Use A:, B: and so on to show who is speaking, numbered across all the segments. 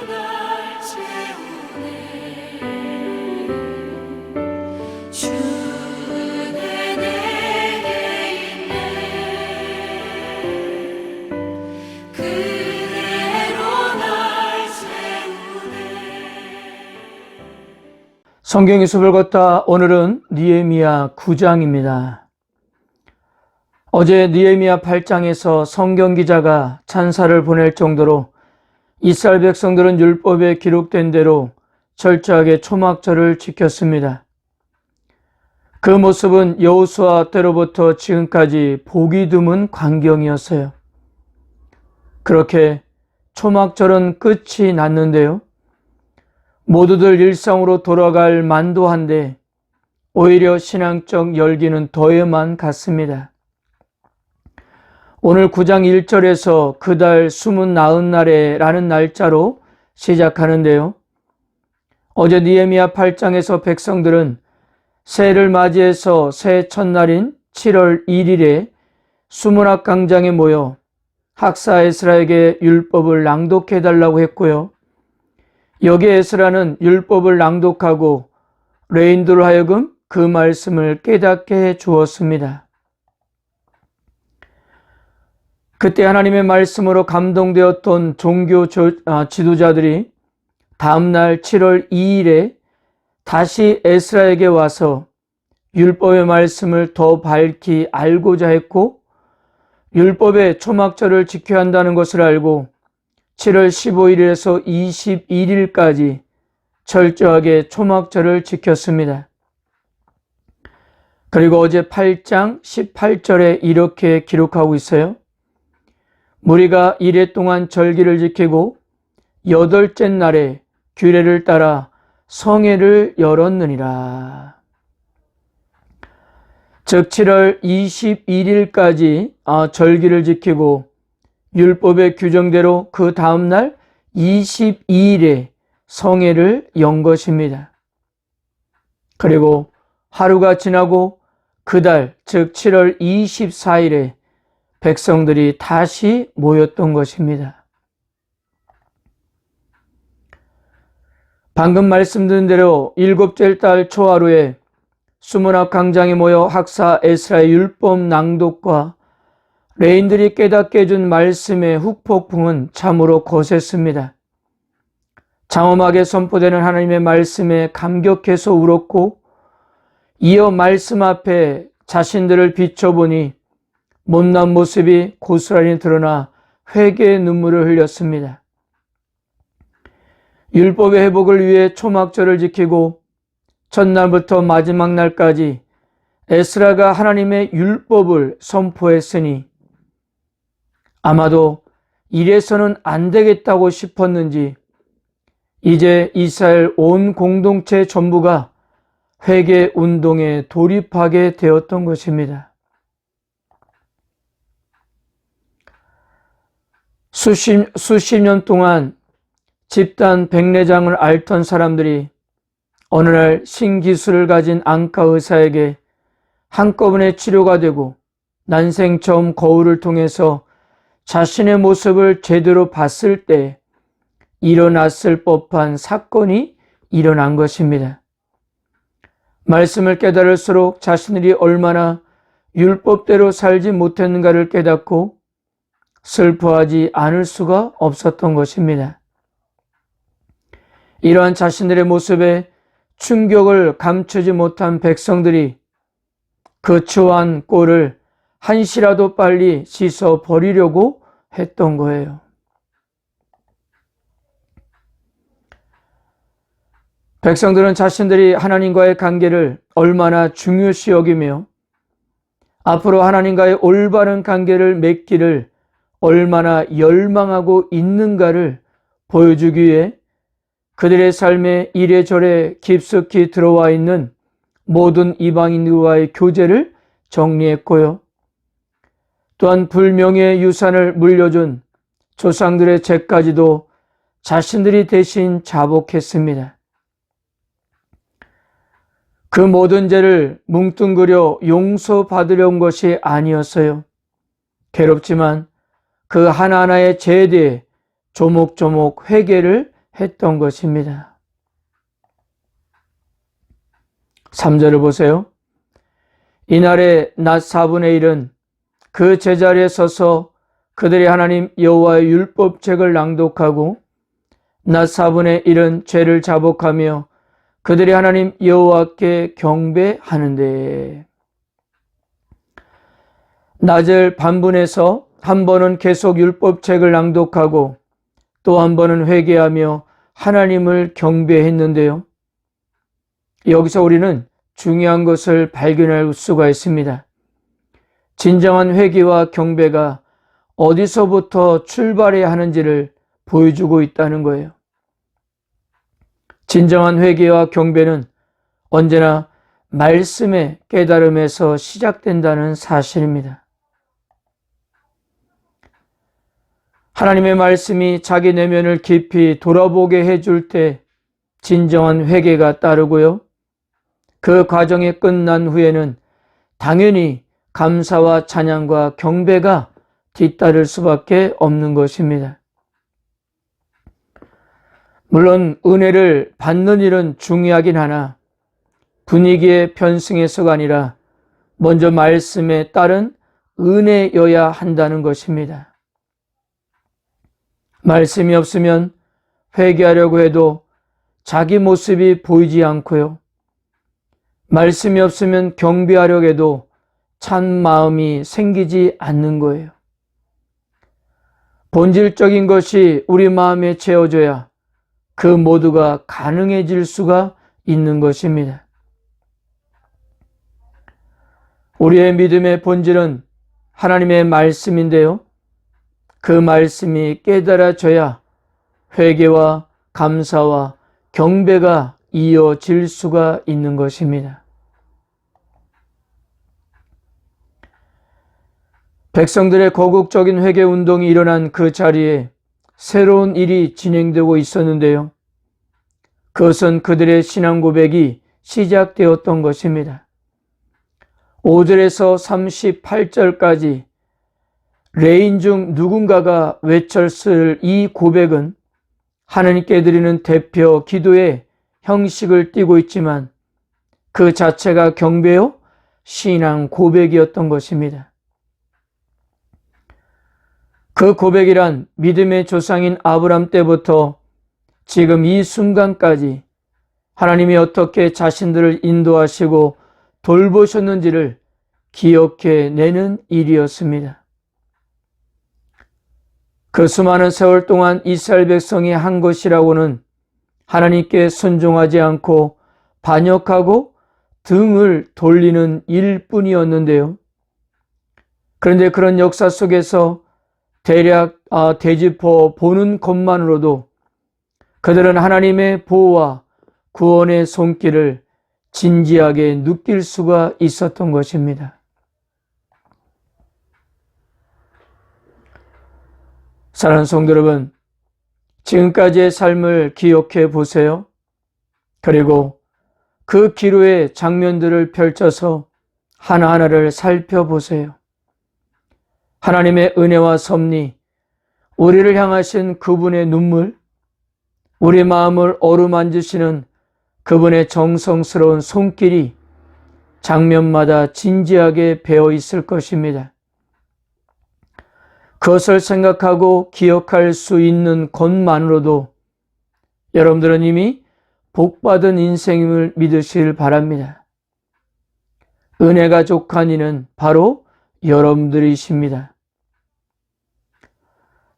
A: 날 채우네. 주는 내게 있네. 그대로 날 채우네.
B: 성경의 숲을 걷다 오늘은 느헤미야 9장입니다. 어제 느헤미야 8장에서 성경 기자가 찬사를 보낼 정도로 이스라엘 백성들은 율법에 기록된 대로 철저하게 초막절을 지켰습니다. 그 모습은 여호수아 때로부터 지금까지 보기 드문 광경이었어요. 그렇게 초막절은 끝이 났는데요. 모두들 일상으로 돌아갈 만도 한데 오히려 신앙적 열기는 더해만 갔습니다. 오늘 9장 1절에서 그달 숨은 나은 날에 라는 날짜로 시작하는데요. 어제 느헤미야 8장에서 백성들은 새해를 맞이해서 새해 첫날인 7월 1일에 수문학 광장에 모여 학사 에스라에게 율법을 낭독해달라고 했고요. 여기에 에스라는 율법을 낭독하고 레인들로 하여금 그 말씀을 깨닫게 해 주었습니다. 그때 하나님의 말씀으로 감동되었던 종교 지도자들이 다음날 7월 2일에 다시 에스라에게 와서 율법의 말씀을 더 밝히 알고자 했고, 율법의 초막절을 지켜야 한다는 것을 알고 7월 15일에서 21일까지 철저하게 초막절을 지켰습니다. 그리고 어제 8장 18절에 이렇게 기록하고 있어요. 무리가 이레 동안 절기를 지키고 여덟째 날에 규례를 따라 성회를 열었느니라. 즉 7월 21일까지 절기를 지키고 율법의 규정대로 그 다음날 22일에 성회를 연 것입니다. 그리고 하루가 지나고 그달 즉 7월 24일에 백성들이 다시 모였던 것입니다. 방금 말씀드린 대로 일곱째 달 초하루에 수문학 광장에 모여 학사 에스라의 율법 낭독과 레인들이 깨닫게 해준 말씀의 후폭풍은 참으로 거셌습니다. 장엄하게 선포되는 하나님의 말씀에 감격해서 울었고, 이어 말씀 앞에 자신들을 비춰보니 못난 모습이 고스란히 드러나 회개의 눈물을 흘렸습니다. 율법의 회복을 위해 초막절을 지키고 첫날부터 마지막 날까지 에스라가 하나님의 율법을 선포했으니 아마도 이래서는 안 되겠다고 싶었는지 이제 이스라엘 온 공동체 전부가 회개 운동에 돌입하게 되었던 것입니다. 수십 년 동안 집단 백내장을 앓던 사람들이 어느 날 신기술을 가진 안과 의사에게 한꺼번에 치료가 되고 난생 처음 거울을 통해서 자신의 모습을 제대로 봤을 때 일어났을 법한 사건이 일어난 것입니다. 말씀을 깨달을수록 자신들이 얼마나 율법대로 살지 못했는가를 깨닫고 슬퍼하지 않을 수가 없었던 것입니다. 이러한 자신들의 모습에 충격을 감추지 못한 백성들이 그 추한 꼴을 한시라도 빨리 씻어 버리려고 했던 거예요. 백성들은 자신들이 하나님과의 관계를 얼마나 중요시 여기며 앞으로 하나님과의 올바른 관계를 맺기를 얼마나 열망하고 있는가를 보여주기 위해 그들의 삶에 이래저래 깊숙이 들어와 있는 모든 이방인들과의 교제를 정리했고요. 또한 불명예의 유산을 물려준 조상들의 죄까지도 자신들이 대신 자복했습니다. 그 모든 죄를 뭉뚱그려 용서받으려는 것이 아니었어요. 괴롭지만 그 하나하나의 죄에 대해 조목조목 회개를 했던 것입니다. 3절을 보세요. 이날에 낮 4분의 1은 그 제자리에 서서 그들이 하나님 여호와의 율법책을 낭독하고 낮 4분의 1은 죄를 자복하며 그들이 하나님 여호와께 경배하는데, 낮을 반분해서 한 번은 계속 율법책을 낭독하고 또 한 번은 회개하며 하나님을 경배했는데요. 여기서 우리는 중요한 것을 발견할 수가 있습니다. 진정한 회개와 경배가 어디서부터 출발해야 하는지를 보여주고 있다는 거예요. 진정한 회개와 경배는 언제나 말씀의 깨달음에서 시작된다는 사실입니다. 하나님의 말씀이 자기 내면을 깊이 돌아보게 해줄 때 진정한 회개가 따르고요. 그 과정이 끝난 후에는 당연히 감사와 찬양과 경배가 뒤따를 수밖에 없는 것입니다. 물론 은혜를 받는 일은 중요하긴 하나 분위기에 편승해서가 아니라 먼저 말씀에 따른 은혜여야 한다는 것입니다. 말씀이 없으면 회개하려고 해도 자기 모습이 보이지 않고요. 말씀이 없으면 경배하려고 해도 참 마음이 생기지 않는 거예요. 본질적인 것이 우리 마음에 채워져야 그 모두가 가능해질 수가 있는 것입니다. 우리의 믿음의 본질은 하나님의 말씀인데요. 그 말씀이 깨달아져야 회개와 감사와 경배가 이어질 수가 있는 것입니다. 백성들의 거국적인 회개 운동이 일어난 그 자리에 새로운 일이 진행되고 있었는데요. 그것은 그들의 신앙 고백이 시작되었던 것입니다. 5절에서 38절까지 레인 중 누군가가 외쳤을 이 고백은 하나님께 드리는 대표 기도의 형식을 띠고 있지만 그 자체가 경배요 신앙 고백이었던 것입니다. 그 고백이란 믿음의 조상인 아브람 때부터 지금 이 순간까지 하나님이 어떻게 자신들을 인도하시고 돌보셨는지를 기억해내는 일이었습니다. 그 수많은 세월 동안 이스라엘 백성이 한 것이라고는 하나님께 순종하지 않고 반역하고 등을 돌리는 일뿐이었는데요. 그런데 그런 역사 속에서 대략 되짚어 보는 것만으로도 그들은 하나님의 보호와 구원의 손길을 진지하게 느낄 수가 있었던 것입니다. 사랑하는 성도 여러분, 지금까지의 삶을 기억해 보세요. 그리고 그 기로의 장면들을 펼쳐서 하나하나를 살펴보세요. 하나님의 은혜와 섭리, 우리를 향하신 그분의 눈물, 우리 마음을 어루만지시는 그분의 정성스러운 손길이 장면마다 진지하게 배어 있을 것입니다. 그것을 생각하고 기억할 수 있는 것만으로도 여러분들은 이미 복받은 인생임을 믿으시길 바랍니다. 은혜가 족한 이는 바로 여러분들이십니다.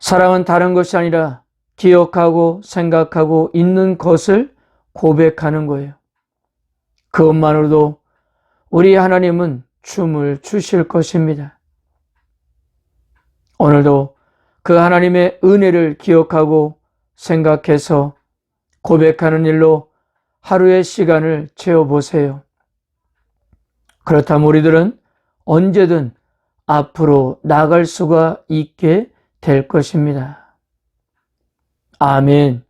B: 사랑은 다른 것이 아니라 기억하고 생각하고 있는 것을 고백하는 거예요. 그것만으로도 우리 하나님은 춤을 추실 것입니다. 오늘도 그 하나님의 은혜를 기억하고 생각해서 고백하는 일로 하루의 시간을 채워보세요. 그렇다면 우리들은 언제든 앞으로 나갈 수가 있게 될 것입니다. 아멘.